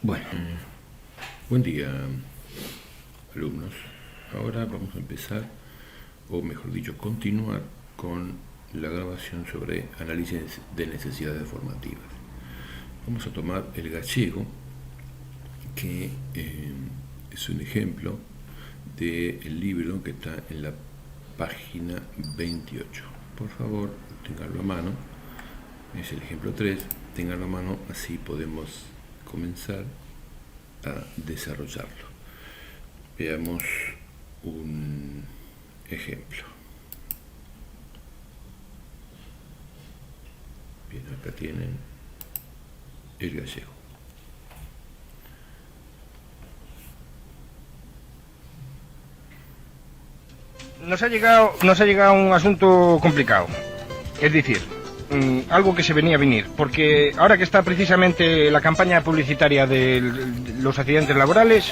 Bueno, buen día, alumnos. Ahora vamos a empezar, o mejor dicho, continuar con la grabación sobre análisis de necesidades formativas. Vamos a tomar el gallego, que es un ejemplo del libro que está en la página 28. Por favor, ténganlo a mano. Es el ejemplo 3. Ténganlo a mano, así podemos comenzar a desarrollarlo. Veamos un ejemplo. Bien, acá tienen el gallego. Nos ha llegado un asunto complicado. Es decir, algo que se venía a venir, porque ahora que está precisamente la campaña publicitaria de los accidentes laborales,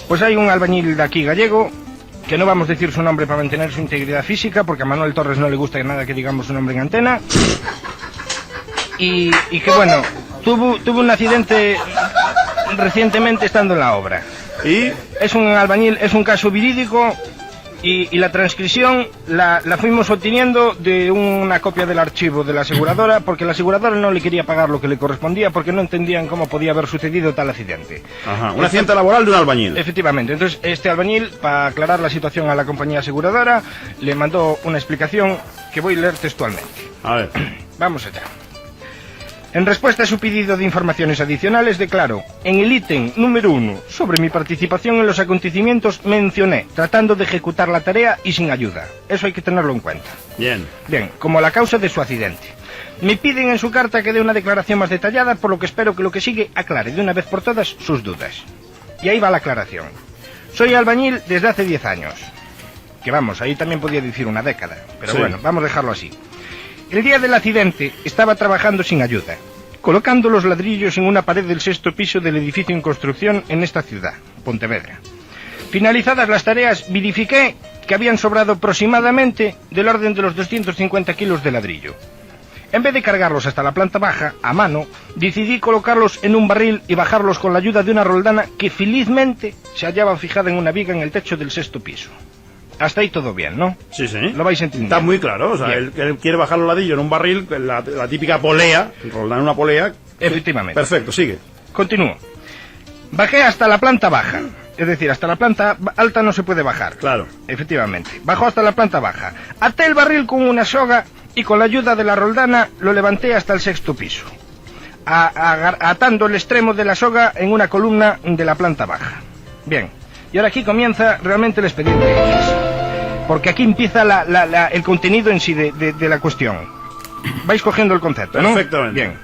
pues hay un albañil de aquí gallego, que no vamos a decir su nombre para mantener su integridad física, porque a Manuel Torres no le gusta nada que digamos su nombre en antena, y que bueno, tuvo un accidente recientemente estando en la obra. ¿Y? Es un albañil, es un caso verídico. Y la transcripción la fuimos obteniendo de una copia del archivo de la aseguradora, porque la aseguradora no le quería pagar lo que le correspondía porque no entendían cómo podía haber sucedido tal accidente. Ajá, un accidente laboral de un albañil. Efectivamente, entonces este albañil, para aclarar la situación a la compañía aseguradora, le mandó una explicación que voy a leer textualmente. A ver. Vamos allá. En respuesta a su pedido de informaciones adicionales, declaro, en el ítem número 1, sobre mi participación en los acontecimientos, mencioné, tratando de ejecutar la tarea y sin ayuda. Eso hay que tenerlo en cuenta. Bien. Bien, como la causa de su accidente. Me piden en su carta que dé una declaración más detallada, por lo que espero que lo que sigue aclare de una vez por todas sus dudas. Y ahí va la aclaración. Soy albañil desde hace 10 años. Que vamos, ahí también podía decir una década. Pero sí. Bueno, vamos a dejarlo así. El día del accidente estaba trabajando sin ayuda, colocando los ladrillos en una pared del 6º piso del edificio en construcción en esta ciudad, Pontevedra. Finalizadas las tareas, verifiqué que habían sobrado aproximadamente del orden de los 250 kilos de ladrillo. En vez de cargarlos hasta la planta baja, a mano, decidí colocarlos en un barril y bajarlos con la ayuda de una roldana que felizmente se hallaba fijada en una viga en el techo del 6º piso. Hasta ahí todo bien, ¿no? Sí, sí. Lo vais entendiendo. Está muy claro, o sea, él quiere bajar los ladrillos en un barril, la típica polea, roldar una polea. Efectivamente. Perfecto, sigue. Continúo. Bajé hasta la planta baja. Es decir, hasta la planta alta no se puede bajar. Claro. Efectivamente. Bajó hasta la planta baja. Até el barril con una soga y con la ayuda de la roldana lo levanté hasta el 6º piso, atando el extremo de la soga en una columna de la planta baja. Bien. Y ahora aquí comienza realmente el expediente X, porque aquí empieza el contenido en sí de la cuestión. Vais cogiendo el concepto, ¿no? Perfectamente. Bien.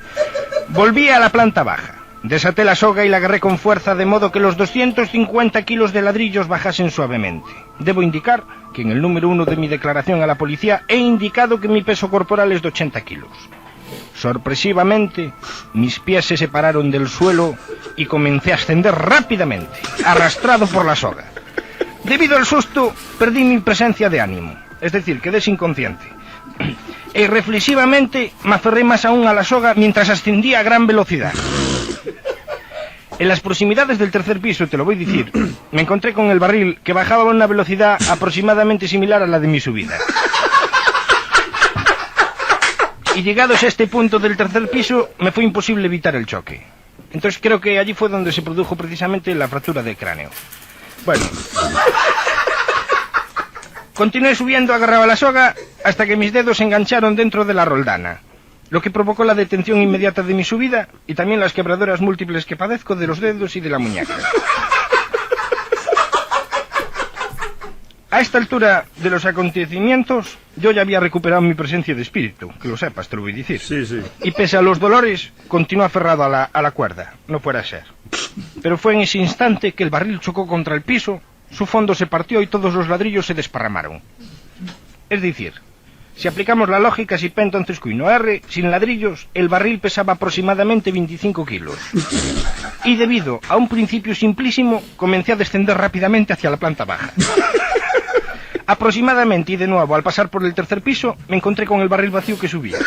Volví a la planta baja, desaté la soga y la agarré con fuerza de modo que los 250 kilos de ladrillos bajasen suavemente. Debo indicar que en el número 1 de mi declaración a la policía he indicado que mi peso corporal es de 80 kilos. Sorpresivamente, mis pies se separaron del suelo y comencé a ascender rápidamente, arrastrado por la soga. Debido al susto, perdí mi presencia de ánimo, es decir, quedé inconsciente. E reflexivamente me aferré más aún a la soga mientras ascendía a gran velocidad. En las proximidades del 3er piso, te lo voy a decir, me encontré con el barril que bajaba a una velocidad aproximadamente similar a la de mi subida. Y llegados a este punto del 3er piso, me fue imposible evitar el choque. Entonces creo que allí fue donde se produjo precisamente la fractura del cráneo. Bueno. Continué subiendo agarrado a la soga hasta que mis dedos se engancharon dentro de la roldana, lo que provocó la detención inmediata de mi subida y también las quebraduras múltiples que padezco de los dedos y de la muñeca. A esta altura de los acontecimientos, yo ya había recuperado mi presencia de espíritu, que lo sepas, te lo voy a decir. Sí, sí. Y pese a los dolores, continué aferrado a la cuerda, no fuera a ser. Pero fue en ese instante que el barril chocó contra el piso, su fondo se partió y todos los ladrillos se desparramaron. Es decir, si aplicamos la lógica si P entonces Q y no R, sin ladrillos, el barril pesaba aproximadamente 25 kilos. Y debido a un principio simplísimo, comencé a descender rápidamente hacia la planta baja. Aproximadamente, y de nuevo, al pasar por el 3er piso, me encontré con el barril vacío que subía.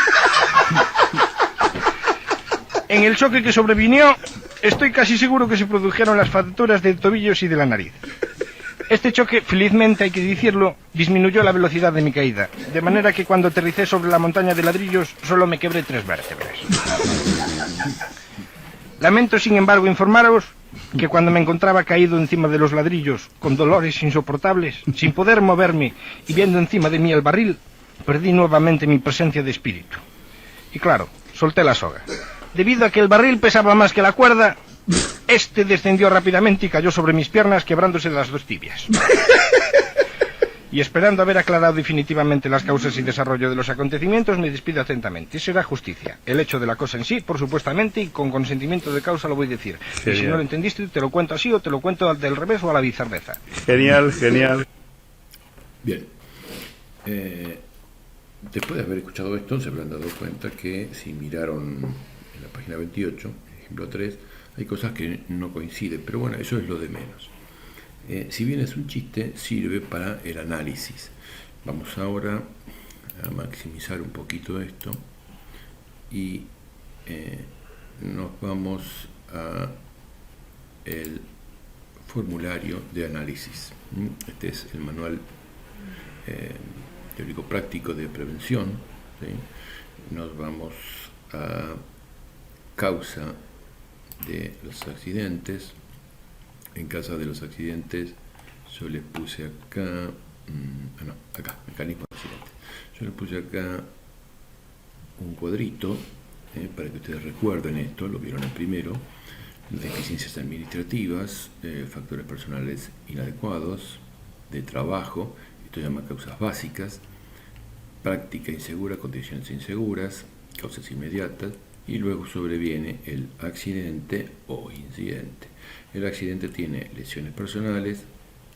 En el choque que sobrevinió, Estoy casi seguro que se produjeron las fracturas de tobillos y de la nariz. Este choque, felizmente hay que decirlo, disminuyó la velocidad de mi caída, de manera que cuando aterricé sobre la montaña de ladrillos solo me quebré 3 vértebras. Lamento, sin embargo, informaros que cuando me encontraba caído encima de los ladrillos, con dolores insoportables, sin poder moverme y viendo encima de mí el barril, perdí nuevamente mi presencia de espíritu. Y claro, solté la soga. Debido a que el barril pesaba más que la cuerda, este descendió rápidamente y cayó sobre mis piernas, quebrándose las 2 tibias. Y esperando haber aclarado definitivamente las causas y desarrollo de los acontecimientos, me despido atentamente. Será justicia. El hecho de la cosa en sí, por supuestamente, y con consentimiento de causa lo voy a decir. Y si no lo entendiste, te lo cuento así o te lo cuento del revés o a la bizarreza. Genial, genial. Bien. Después de haber escuchado esto, se habrán dado cuenta que si miraron en la página 28, ejemplo 3, hay cosas que no coinciden, pero bueno, eso es lo de menos. Si bien es un chiste, sirve para el análisis. Vamos ahora a maximizar un poquito esto y nos vamos a el formulario de análisis. Este es el manual teórico práctico de prevención, ¿sí? Nos vamos a causa de los accidentes. En casa de los accidentes yo le puse acá, acá, mecanismo de accidente. Yo le puse acá un cuadrito para que ustedes recuerden esto, lo vieron el primero: deficiencias administrativas, factores personales inadecuados, de trabajo, esto se llama causas básicas, práctica insegura, condiciones inseguras, causas inmediatas, y luego sobreviene el accidente o incidente. El accidente tiene lesiones personales,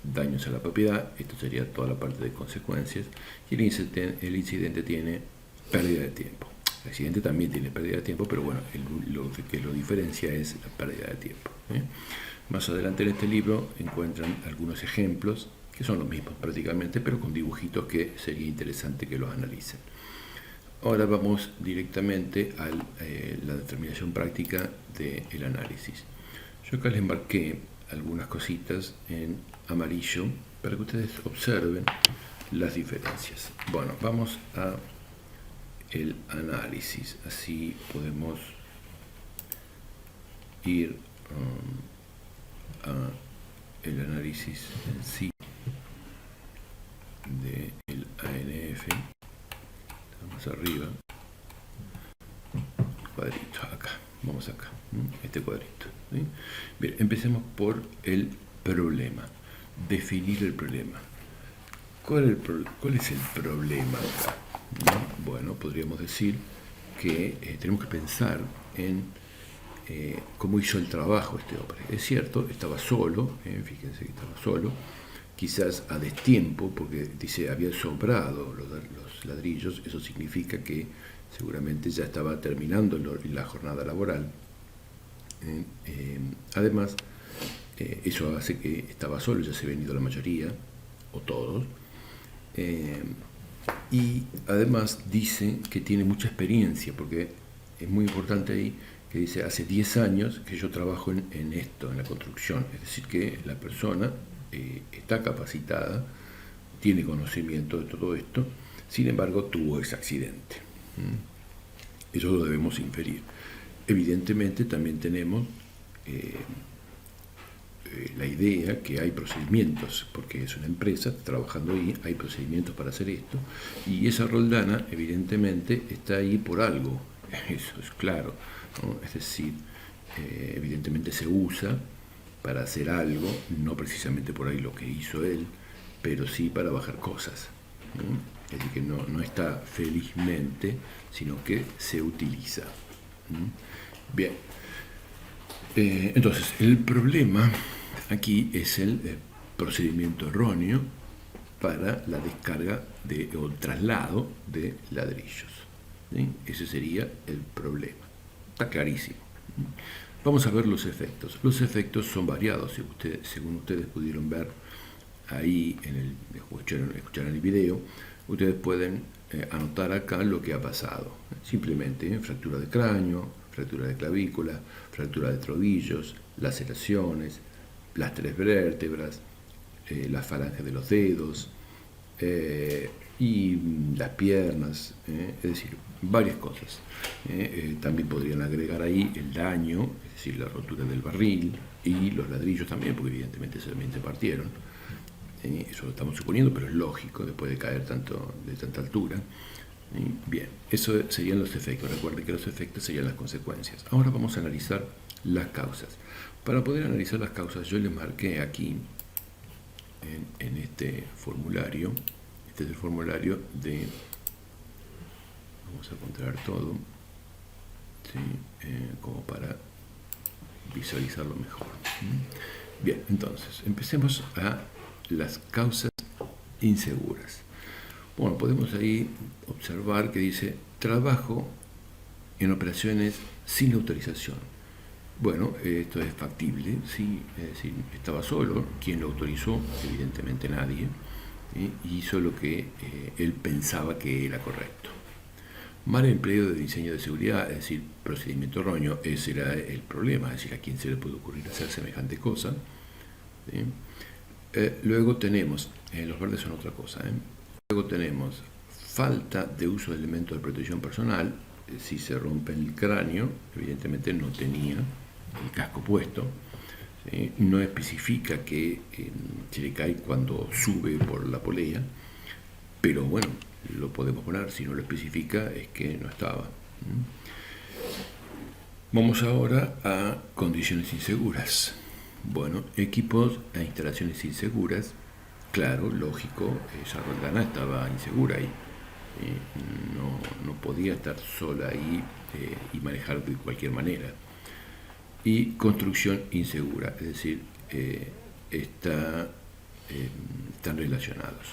daños a la propiedad, esto sería toda la parte de consecuencias, y el incidente tiene pérdida de tiempo. El accidente también tiene pérdida de tiempo, pero bueno, lo que lo diferencia es la pérdida de tiempo. Más adelante en este libro encuentran algunos ejemplos, que son los mismos prácticamente, pero con dibujitos que sería interesante que los analicen. Ahora vamos directamente a la determinación práctica del análisis. Yo acá les marqué algunas cositas en amarillo para que ustedes observen las diferencias. Bueno, vamos a el análisis, así podemos ir a el análisis en sí del ANF. Vamos arriba, cuadrito, acá, vamos acá, este cuadrito, ¿sí? Bien, empecemos por el problema, definir el problema. ¿Cuál es el problema acá? Bueno, podríamos decir que tenemos que pensar en cómo hizo el trabajo este hombre. Es cierto, estaba solo, fíjense que estaba solo, quizás a destiempo, porque dice había sobrado los ladrillos. Eso significa que seguramente ya estaba terminando la jornada laboral. Además, eso hace que estaba solo, ya se habían ido la mayoría, o todos. Y además dice que tiene mucha experiencia, porque es muy importante ahí que dice: hace 10 años que yo trabajo en esto, en la construcción. Es decir, que la persona está capacitada, tiene conocimiento de todo esto, sin embargo tuvo ese accidente. Eso lo debemos inferir. Evidentemente también tenemos la idea que hay procedimientos, porque es una empresa trabajando ahí, hay procedimientos para hacer esto, y esa roldana evidentemente está ahí por algo, eso es claro, ¿no? Es decir, evidentemente se usa para hacer algo, no precisamente por ahí lo que hizo él, pero sí para bajar cosas, ¿no? Es decir, que no está felizmente, sino que se utiliza. Bien, entonces el problema aquí es el procedimiento erróneo para la descarga o traslado de ladrillos, ¿sí? Ese sería el problema, está clarísimo. Vamos a ver los efectos. Los efectos son variados, según ustedes pudieron ver ahí, escucharon el video. Ustedes pueden anotar acá lo que ha pasado. Simplemente fractura de cráneo, fractura de clavícula, fractura de tobillos, laceraciones, las 3 vértebras, las falanges de los dedos y las piernas, es decir, varias cosas. También podrían agregar ahí el daño, es decir, la rotura del barril y los ladrillos también, porque evidentemente también se partieron. Eso lo estamos suponiendo, pero es lógico después de caer de tanta altura. Bien, eso serían los efectos. Recuerden que los efectos serían las consecuencias. Ahora vamos a analizar las causas. Para poder analizar las causas, yo les marqué aquí en este formulario. Este es el formulario de... Vamos a encontrar todo, ¿sí? Como para visualizarlo mejor. Bien, entonces, empecemos a las causas inseguras. Bueno, podemos ahí observar que dice trabajo en operaciones sin autorización. Bueno, esto es factible, sí, es decir, estaba solo, ¿quién lo autorizó? Evidentemente nadie, ¿sí? Hizo lo que él pensaba que era correcto. Mal empleo de diseño de seguridad, es decir, procedimiento erróneo, ese era el problema, es decir, a quién se le puede ocurrir hacer semejante cosa, ¿sí? Luego tenemos, los verdes son otra cosa, luego tenemos falta de uso de elementos de protección personal. Si se rompe el cráneo, evidentemente no tenía el casco puesto, ¿sí? No especifica que se le cae cuando sube por la polea, pero bueno, lo podemos poner. Si no lo especifica es que no estaba. Vamos ahora a condiciones inseguras. Bueno, equipos e instalaciones inseguras. Claro, lógico, esa roldana estaba insegura ahí. No podía estar sola ahí y manejar de cualquier manera. Y construcción insegura, es decir, están relacionados.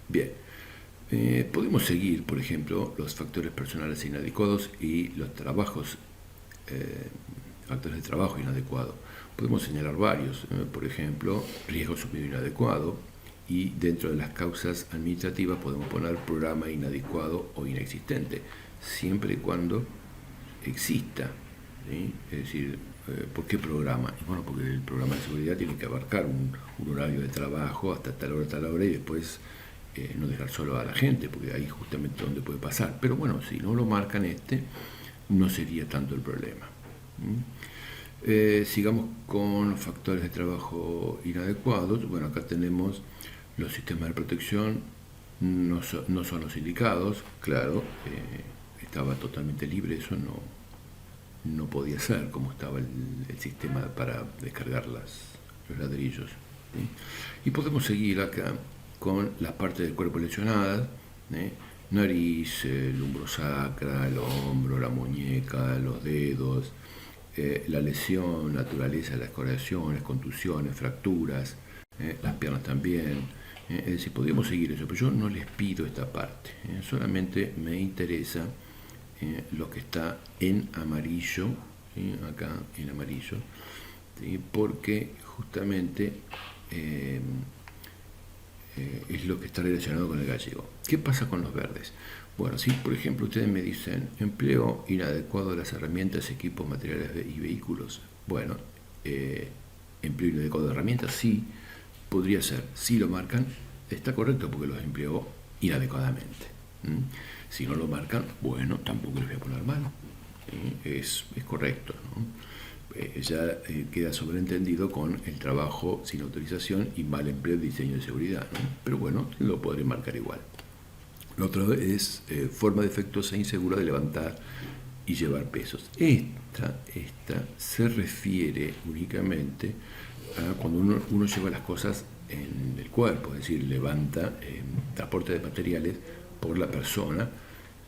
Bien, podemos seguir, por ejemplo, los factores personales inadecuados y los factores de trabajo inadecuados. Podemos señalar varios, por ejemplo, riesgo subido inadecuado, y dentro de las causas administrativas podemos poner programa inadecuado o inexistente, siempre y cuando exista, ¿sí? Es decir, ¿por qué programa? Y bueno, porque el programa de seguridad tiene que abarcar un horario de trabajo hasta tal hora, y después no dejar solo a la gente, porque ahí justamente donde puede pasar. Pero bueno, si no lo marcan no sería tanto el problema. Sigamos con factores de trabajo inadecuados. Bueno, acá tenemos los sistemas de protección, no son los indicados, claro, estaba totalmente libre, eso no podía ser como estaba el sistema para descargar los ladrillos, ¿sí? Y podemos seguir acá con las partes del cuerpo lesionadas, nariz, el hombro sacra, el hombro, la muñeca, los dedos, la lesión, naturaleza de las correcciones, contusiones, fracturas, las piernas también. Es decir, podríamos seguir eso, pero yo no les pido esta parte, solamente me interesa lo que está en amarillo, ¿sí? Acá en amarillo, ¿sí? Porque justamente es lo que está relacionado con el gallego. ¿Qué pasa con los verdes? Bueno, si por ejemplo ustedes me dicen empleo inadecuado de las herramientas, equipos, materiales y vehículos, bueno, empleo inadecuado de herramientas, sí, podría ser. Si lo marcan, está correcto porque los empleó inadecuadamente. Si no lo marcan, bueno, tampoco les voy a poner mal. Es correcto, ¿no? Ya queda sobreentendido con el trabajo sin autorización y mal empleo de diseño de seguridad, ¿no? Pero bueno, lo podré marcar igual. Lo otro es forma defectuosa e insegura de levantar y llevar pesos. Esta se refiere únicamente a cuando uno lleva las cosas en el cuerpo, es decir, levanta transporte de materiales por la persona,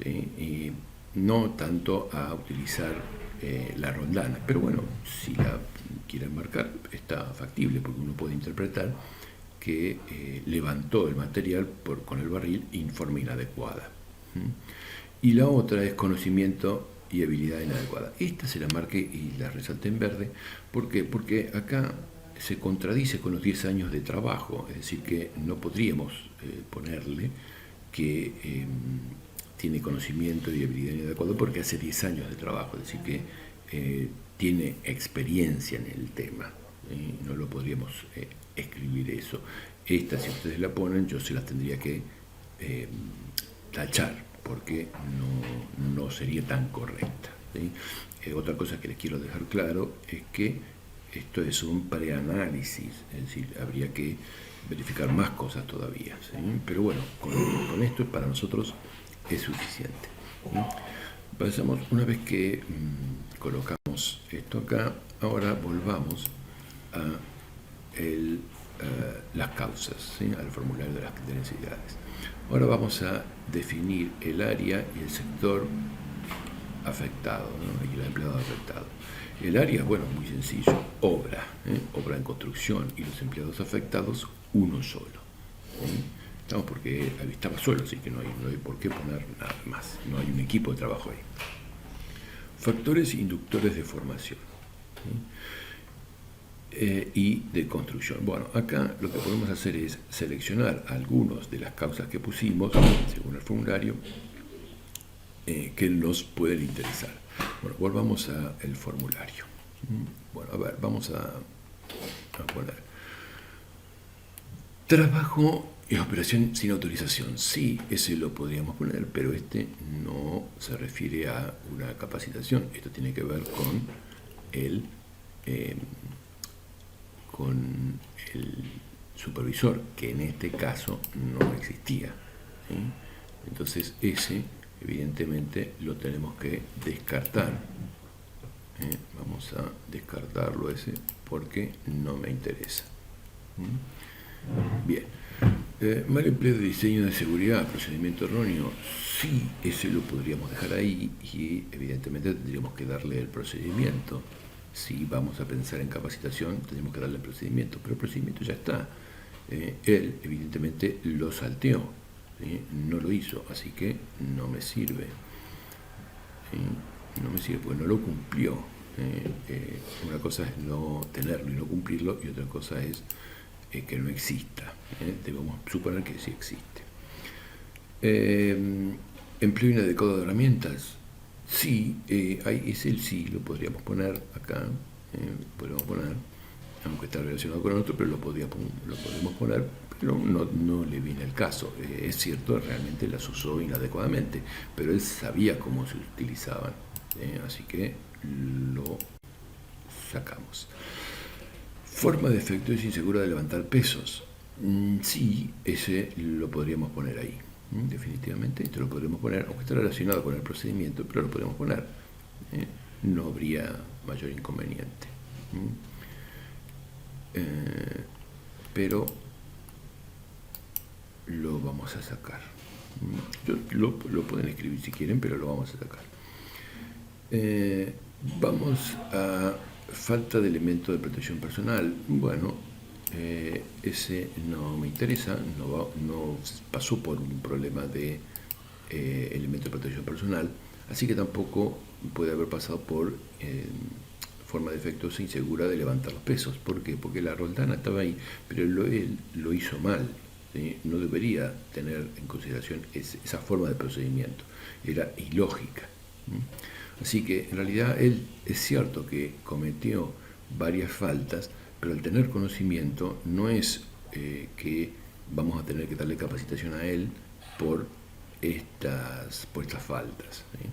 y no tanto a utilizar la rondana. Pero bueno, si la quieren marcar, está factible, porque uno puede interpretar que levantó el material con el barril en forma inadecuada. Y la otra es conocimiento y habilidad inadecuada. Esta se la marqué y la resalté en verde. ¿Por qué? Porque acá se contradice con los 10 años de trabajo, es decir, que no podríamos ponerle que tiene conocimiento y habilidad inadecuado porque hace 10 años de trabajo, es decir que tiene experiencia en el tema. No lo podríamos escribir eso. Esta, si ustedes la ponen, yo se las tendría que tachar, porque no sería tan correcta, ¿sí? Otra cosa que les quiero dejar claro es que esto es un preanálisis, es decir, habría que verificar más cosas todavía, ¿sí? Pero bueno, con esto para nosotros es suficiente, ¿sí? Pasamos, una vez que colocamos esto acá, ahora volvamos a las causas, ¿sí? Al formulario de las necesidades. Ahora vamos a definir el área y el sector afectado, ¿no? Y el empleado afectado. El área, bueno, muy sencillo, obra, obra en construcción, y los empleados afectados, uno solo, ¿sí? Estamos porque estaba solo, así que no hay por qué poner nada más, no hay un equipo de trabajo ahí. Factores inductores de formación, ¿sí? Y de construcción. Bueno, acá lo que podemos hacer es seleccionar algunas de las causas que pusimos, según el formulario, que nos pueden interesar. Bueno, volvamos al formulario. Bueno, a ver, vamos a poner trabajo y operación sin autorización. Sí, ese lo podríamos poner, pero este no se refiere a una capacitación. Esto tiene que ver con el supervisor, que en este caso no existía, ¿sí? Entonces ese evidentemente lo tenemos que descartar. Vamos a descartarlo ese porque no me interesa. Bien. Mal empleo de diseño de seguridad, procedimiento erróneo, sí, ese lo podríamos dejar ahí y evidentemente tendríamos que darle el procedimiento. Si vamos a pensar en capacitación, tenemos que darle el procedimiento, pero el procedimiento ya está. Él evidentemente lo salteó, ¿sí? No lo hizo, así que no me sirve, ¿sí? No me sirve porque no lo cumplió. Una cosa es no tenerlo y no cumplirlo, y otra cosa es que no exista. Debemos suponer que sí existe. Empleo inadecuado de herramientas. Sí, es el sí, lo podríamos poner acá, podríamos poner, aunque está relacionado con el otro, pero lo podemos poner, pero no le viene el caso. Es cierto, realmente las usó inadecuadamente, pero él sabía cómo se utilizaban, así que lo sacamos. Forma de efectos insegura de levantar pesos. Sí, ese lo podríamos poner ahí. Definitivamente, esto lo podríamos poner, aunque está relacionado con el procedimiento, pero lo podemos poner. No habría mayor inconveniente. Pero lo vamos a sacar. Lo pueden escribir si quieren, pero lo vamos a sacar. Vamos a falta de elemento de protección personal. Bueno, ese no me interesa, no pasó por un problema de elemento de protección personal, así que tampoco puede haber pasado por forma de efectos insegura de levantar los pesos. ¿Por qué? Porque la roldana estaba ahí, pero él lo hizo mal, ¿sí? No debería tener en consideración esa forma de procedimiento, era ilógica, ¿sí? Así que en realidad él es cierto que cometió varias faltas, pero al tener conocimiento no es que vamos a tener que darle capacitación a él por estas faltas, ¿sí?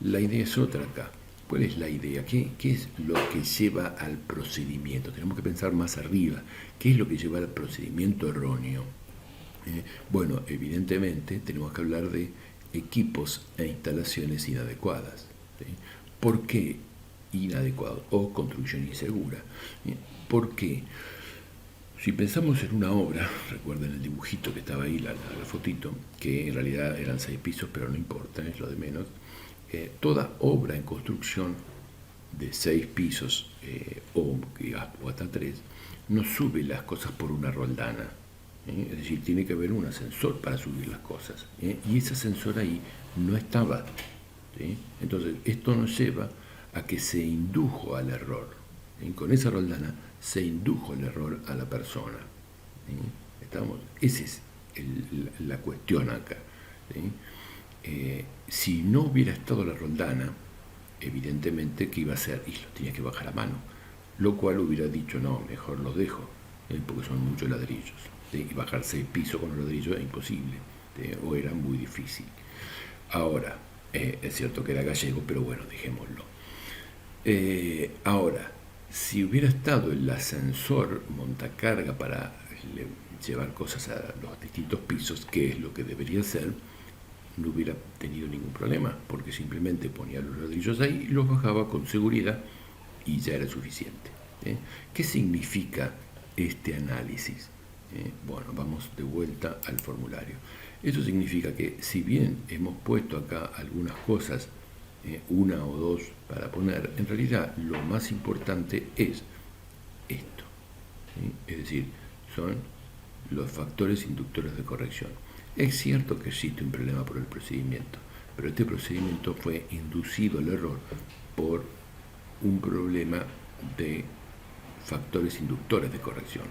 La idea es otra acá. ¿Cuál es la idea? ¿Qué es lo que lleva al procedimiento? Tenemos que pensar más arriba. ¿Qué es lo que lleva al procedimiento erróneo? Bueno, evidentemente tenemos que hablar de equipos e instalaciones inadecuadas, ¿sí? ¿Por qué inadecuado o construcción insegura? ¿Por qué? Si pensamos en una obra, recuerden el dibujito que estaba ahí, la fotito, que en realidad eran 6 pisos, pero no importa, es lo de menos. Toda obra en construcción de 6 pisos o hasta 3 no sube las cosas por una roldana. Es decir, tiene que haber un ascensor para subir las cosas, y ese ascensor ahí no estaba, ¿sí? Entonces esto nos lleva a que se indujo al error, ¿sí? Con esa roldana se indujo el error a la persona, ¿sí? Esa es la cuestión acá, ¿sí? Si no hubiera estado la roldana, evidentemente, ¿qué iba a hacer? Y lo tenía que bajar a mano, lo cual hubiera dicho, no, mejor los dejo, porque son muchos ladrillos, y bajarse el piso con los ladrillos es imposible, o era muy difícil. Ahora, es cierto que era gallego, pero bueno, dejémoslo. Ahora, si hubiera estado el ascensor montacarga para llevar cosas a los distintos pisos, que es lo que debería ser, no hubiera tenido ningún problema, porque simplemente ponía los ladrillos ahí y los bajaba con seguridad y ya era suficiente. ¿Qué significa este análisis? Bueno, vamos de vuelta al formulario. Eso significa que si bien hemos puesto acá algunas cosas, una o dos para poner, en realidad lo más importante es esto. Es decir, son los factores inductores de corrección. Es cierto que existe un problema por el procedimiento, pero este procedimiento fue inducido al error por un problema de factores inductores de corrección.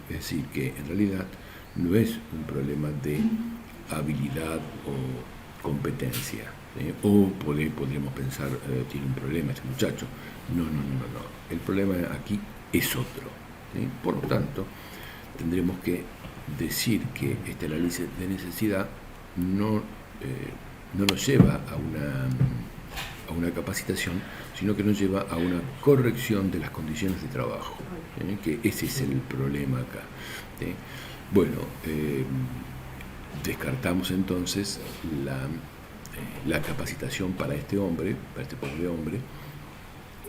Es decir, que en realidad no es un problema de habilidad o competencia, o podríamos pensar, tiene un problema este muchacho. No. El problema aquí es otro. Por lo tanto, tendremos que decir que este análisis de necesidad no nos lleva a una capacitación, sino que nos lleva a una corrección de las condiciones de trabajo, que ese es el problema acá. Bueno, descartamos entonces la capacitación para este hombre, para este pobre hombre,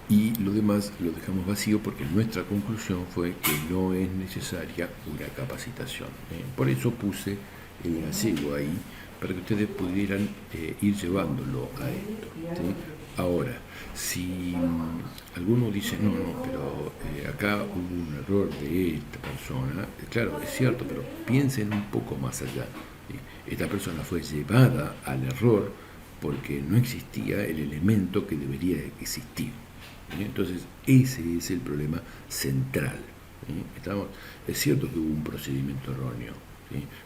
y lo demás lo dejamos vacío porque nuestra conclusión fue que no es necesaria una capacitación. Por eso puse el gallego ahí, para que ustedes pudieran ir llevándolo a esto. Ahora, si alguno dice, no, pero acá hubo un error de esta persona, claro, es cierto, pero piensen un poco más allá. Esta persona fue llevada al error porque no existía el elemento que debería existir. Entonces, ese es el problema central. Es cierto que hubo un procedimiento erróneo,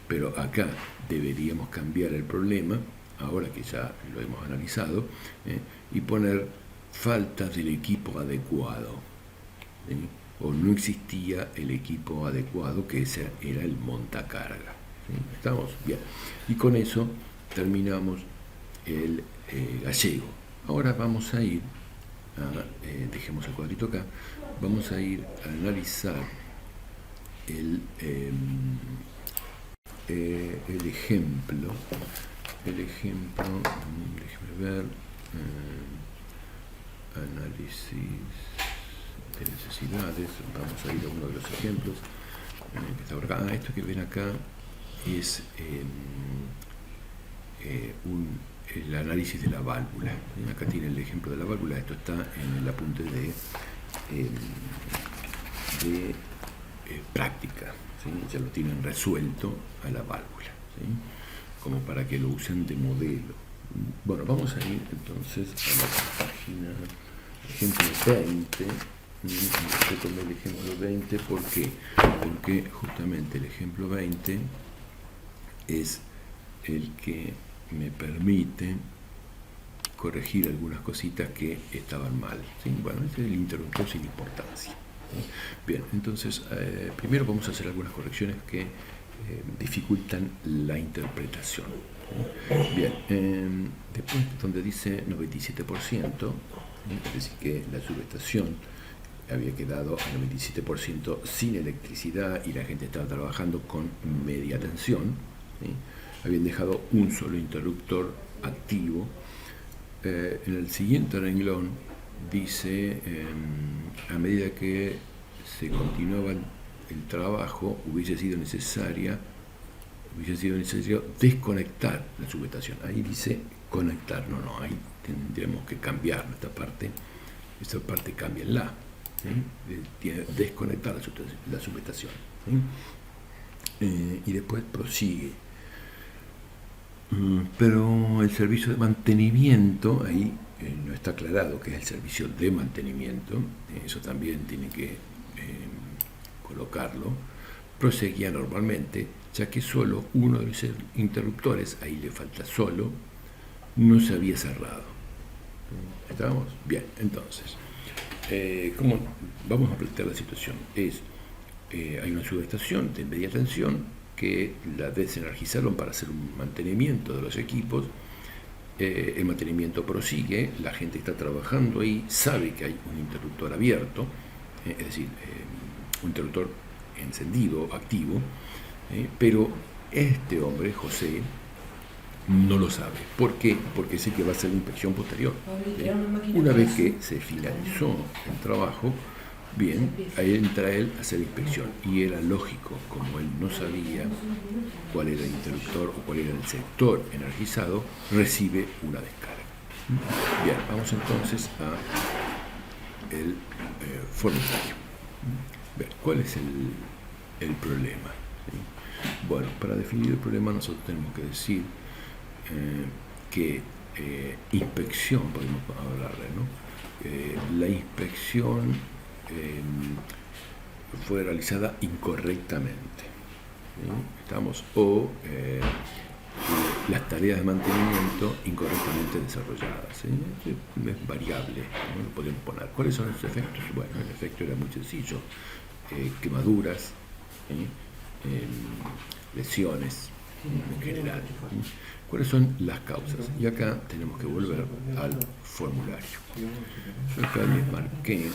pero acá deberíamos cambiar el problema, ahora que ya lo hemos analizado, y poner falta del equipo adecuado, o no existía el equipo adecuado, que ese era el montacarga. ¿Estamos? Bien. Y con eso terminamos el gallego. Ahora vamos a ir dejemos el cuadrito acá, vamos a ir a analizar el ejemplo, déjeme ver, análisis de necesidades, vamos a ir a uno de los ejemplos, que está por acá. Esto que ven acá es el análisis de la válvula. Acá tiene el ejemplo de la válvula, esto está en el apunte de práctica, ¿sí? Ya lo tienen resuelto a la válvula, ¿sí? Como para que lo usen de modelo. Bueno, vamos a ir entonces a la página ejemplo 20. Yo tomé el ejemplo 20, ¿por qué? Porque justamente el ejemplo 20 es el que me permite corregir algunas cositas que estaban mal, ¿sí? Bueno, este es el interruptor sin importancia, ¿sí? Bien, entonces primero vamos a hacer algunas correcciones que dificultan la interpretación, ¿sí? Bien, después donde dice 97%, es decir que la subestación había quedado a 97% sin electricidad y la gente estaba trabajando con media tensión, ¿sí? Habían dejado un solo interruptor activo. En el siguiente renglón dice, a medida que se continuaba el trabajo, hubiese sido necesario desconectar la subestación. Ahí dice conectar, no, ahí tendremos que cambiar esta parte cámbienla, ¿sí? Desconectar la subestación, ¿sí? Y después prosigue. Pero el servicio de mantenimiento, ahí no está aclarado que es el servicio de mantenimiento, eso también tiene que colocarlo, proseguía normalmente ya que solo uno de los interruptores, ahí le falta solo, no se había cerrado. ¿Estábamos? Bien, entonces, ¿cómo vamos a plantear la situación? Hay una subestación de media tensión que la desenergizaron para hacer un mantenimiento de los equipos. El mantenimiento prosigue, la gente está trabajando ahí, sabe que hay un interruptor abierto, es decir, un interruptor encendido, activo, pero este hombre, José, no lo sabe. ¿Por qué? Porque sé que va a hacer la inspección posterior. Una vez que se finalizó el trabajo, bien, ahí entra él a hacer la inspección. Y era lógico, como él no sabía cuál era el interruptor o cuál era el sector energizado, recibe una descarga. Bien, vamos entonces a el formulario. Bien, ¿cuál es el problema? ¿Sí? Bueno, para definir el problema nosotros tenemos que decir que inspección, podemos hablarle, ¿no? La inspección fue realizada incorrectamente, ¿sí? Estamos, o las tareas de mantenimiento incorrectamente desarrolladas, ¿sí? Es variable, ¿no? Lo podemos poner. ¿Cuáles son los efectos? Bueno, el efecto era muy sencillo: quemaduras, ¿sí? Lesiones en general. ¿Sí? ¿Cuáles son las causas? Y acá tenemos que volver al formulario. Yo acá les marqué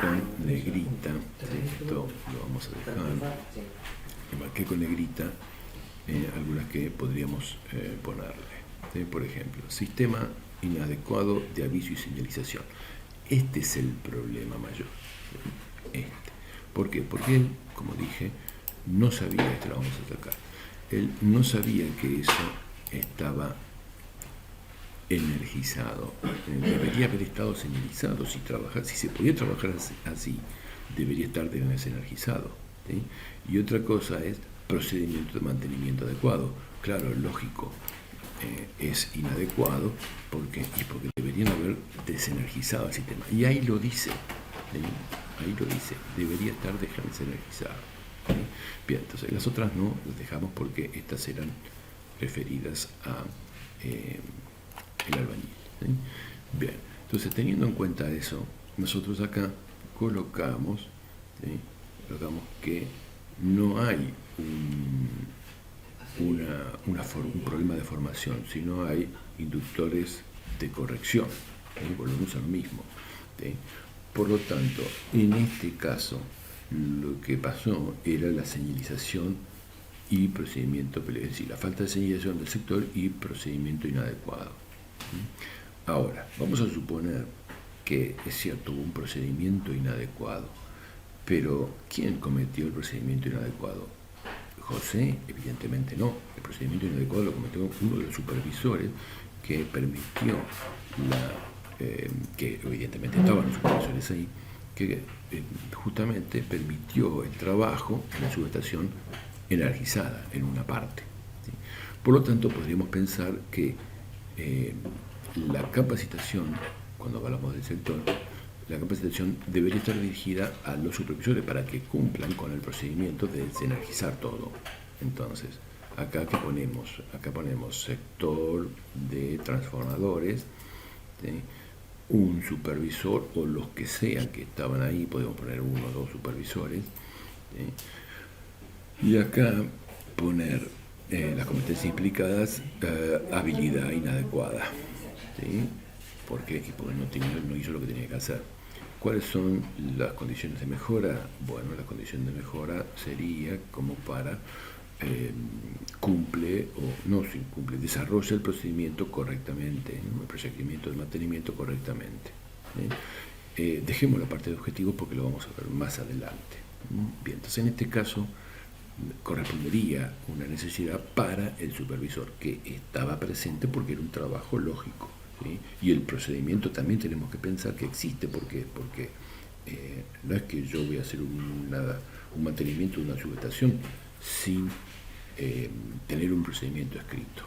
con negrita, esto lo vamos a dejar, le marqué con negrita algunas que podríamos ponerle. Por ejemplo, sistema inadecuado de aviso y señalización. Este es el problema mayor. ¿Por qué? Porque él, como dije, no sabía, esto lo vamos a sacar, él no sabía que eso estaba energizado. Debería haber estado señalizado. Si se podía trabajar así, debería estar desenergizado, ¿sí? Y otra cosa es procedimiento de mantenimiento adecuado. Claro, lógico, es inadecuado porque deberían haber desenergizado el sistema. Y ahí lo dice, ¿sí? Ahí lo dice, debería estar desenergizado, ¿sí? Bien, entonces las otras no las dejamos porque estas eran referidas a el albañil, ¿sí? Bien, entonces teniendo en cuenta eso, nosotros acá colocamos, ¿sí? Colocamos que no hay un problema de formación, sino hay inductores de corrección, ¿sí? Volvemos a lo mismo, ¿sí? Por lo tanto, en este caso, lo que pasó era la señalización y procedimiento, es decir, la falta de señalización del sector y procedimiento inadecuado. Ahora, vamos a suponer que es cierto, hubo un procedimiento inadecuado, pero ¿quién cometió el procedimiento inadecuado? José, evidentemente no. El procedimiento inadecuado lo cometió uno de los supervisores que permitió que evidentemente estaban los supervisores ahí, que justamente permitió el trabajo en la subestación energizada en una parte, ¿sí? Por lo tanto, podríamos pensar que la capacitación, cuando hablamos del sector, la capacitación debería estar dirigida a los supervisores para que cumplan con el procedimiento de desenergizar todo. Entonces, acá ¿qué ponemos? Acá ponemos sector de transformadores, ¿sí? Un supervisor o los que sean que estaban ahí, podemos poner uno o dos supervisores, ¿sí? Y acá poner las competencias implicadas, habilidad inadecuada, ¿sí? ¿Por qué? Porque no hizo lo que tenía que hacer. ¿Cuáles son las condiciones de mejora? Bueno, la condición de mejora sería como para desarrolla el procedimiento correctamente, ¿no? El procedimiento de mantenimiento correctamente, ¿sí? Dejemos la parte de objetivos porque lo vamos a ver más adelante. Bien, entonces en este caso correspondería una necesidad para el supervisor que estaba presente porque era un trabajo lógico, ¿sí? Y el procedimiento también tenemos que pensar que existe porque no es que yo voy a hacer un mantenimiento de una subestación sin tener un procedimiento escrito.